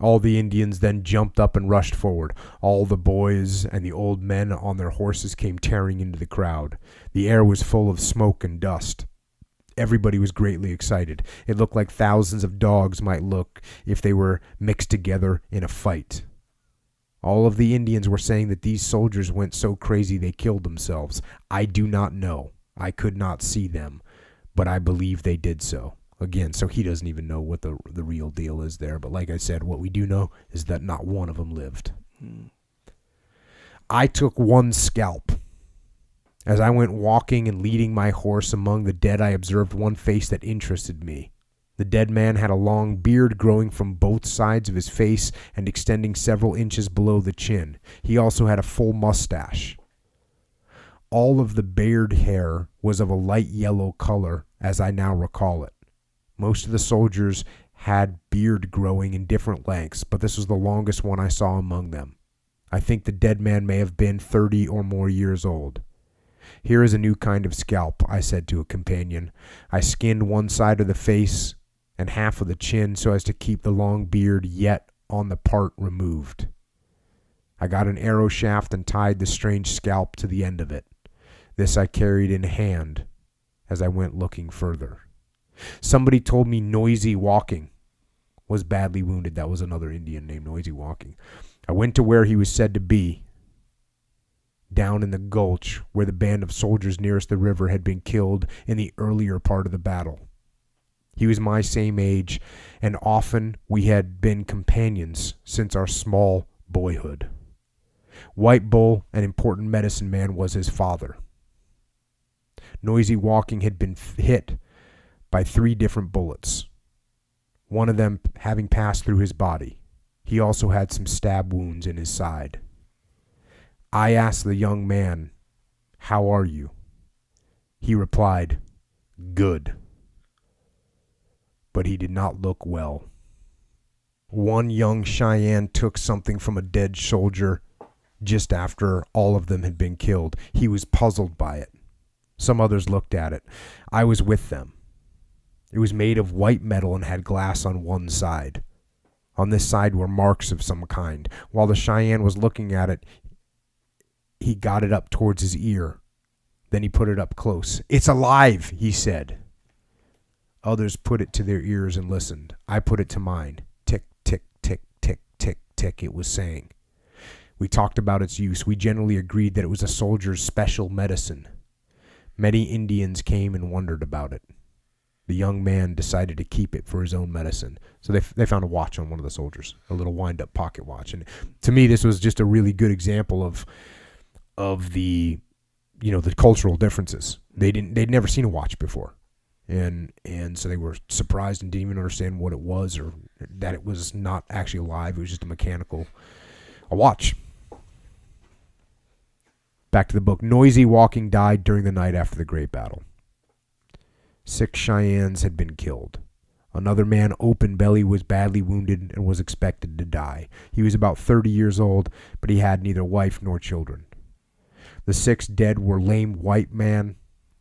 All the Indians then jumped up and rushed forward. All the boys and the old men on their horses came tearing into the crowd. The air was full of smoke and dust. Everybody was greatly excited. It looked like thousands of dogs might look if they were mixed together in a fight. All of the Indians were saying that these soldiers went so crazy they killed themselves. I do not know. I could not see them, but I believe they did so. Again, so he doesn't even know what the real deal is there. But like I said, what we do know is that not one of them lived. I took one scalp. As I went walking and leading my horse among the dead, I observed one face that interested me. The dead man had a long beard growing from both sides of his face and extending several inches below the chin. He also had a full mustache. All of the beard hair was of a light yellow color, as I now recall it. Most of the soldiers had beard growing in different lengths, but this was the longest one I saw among them. I think the dead man may have been 30 or more years old. Here is a new kind of scalp, I said to a companion. I skinned one side of the face and half of the chin so as to keep the long beard yet on the part removed. I got an arrow shaft and tied the strange scalp to the end of it. This I carried in hand as I went looking further. Somebody told me Noisy Walking was badly wounded. That was another Indian named Noisy Walking. I went to where he was said to be, down in the gulch where the band of soldiers nearest the river had been killed in the earlier part of the battle. He was my same age, and often we had been companions since our small boyhood. White Bull, an important medicine man, was his father. Noisy Walking had been hit by 3 different bullets, one of them having passed through his body. He also had some stab wounds in his side. I asked the young man, "How are you?" He replied, "Good." But he did not look well. One young Cheyenne took something from a dead soldier just after all of them had been killed. He was puzzled by it. Some others looked at it. I was with them. It was made of white metal and had glass on one side. On this side were marks of some kind. While the Cheyenne was looking at it, he got it up towards his ear. Then he put it up close. "It's alive," he said. Others put it to their ears and listened. I put it to mine. Tick, tick, tick, tick, tick, tick, it was saying. We talked about its use. We generally agreed that it was a soldier's special medicine. Many Indians came and wondered about it. The young man decided to keep it for his own medicine. So they found a watch on one of the soldiers, a little wind-up pocket watch. And to me, this was just a really good example of the, the cultural differences. They'd never seen a watch before. And so they were surprised and didn't even understand what it was, or that it was not actually alive. It was just a watch. Back to the book. Noisy Walking died during the night after the Great Battle. 6 Cheyennes had been killed. Another man, Open Belly, was badly wounded and was expected to die. He was about 30 years old, but he had neither wife nor children. The 6 dead were Lame White Man,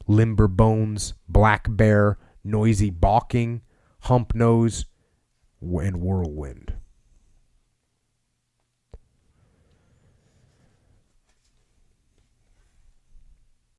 Limber Bones, Black Bear, Noisy Balking, Hump Nose, and Whirlwind.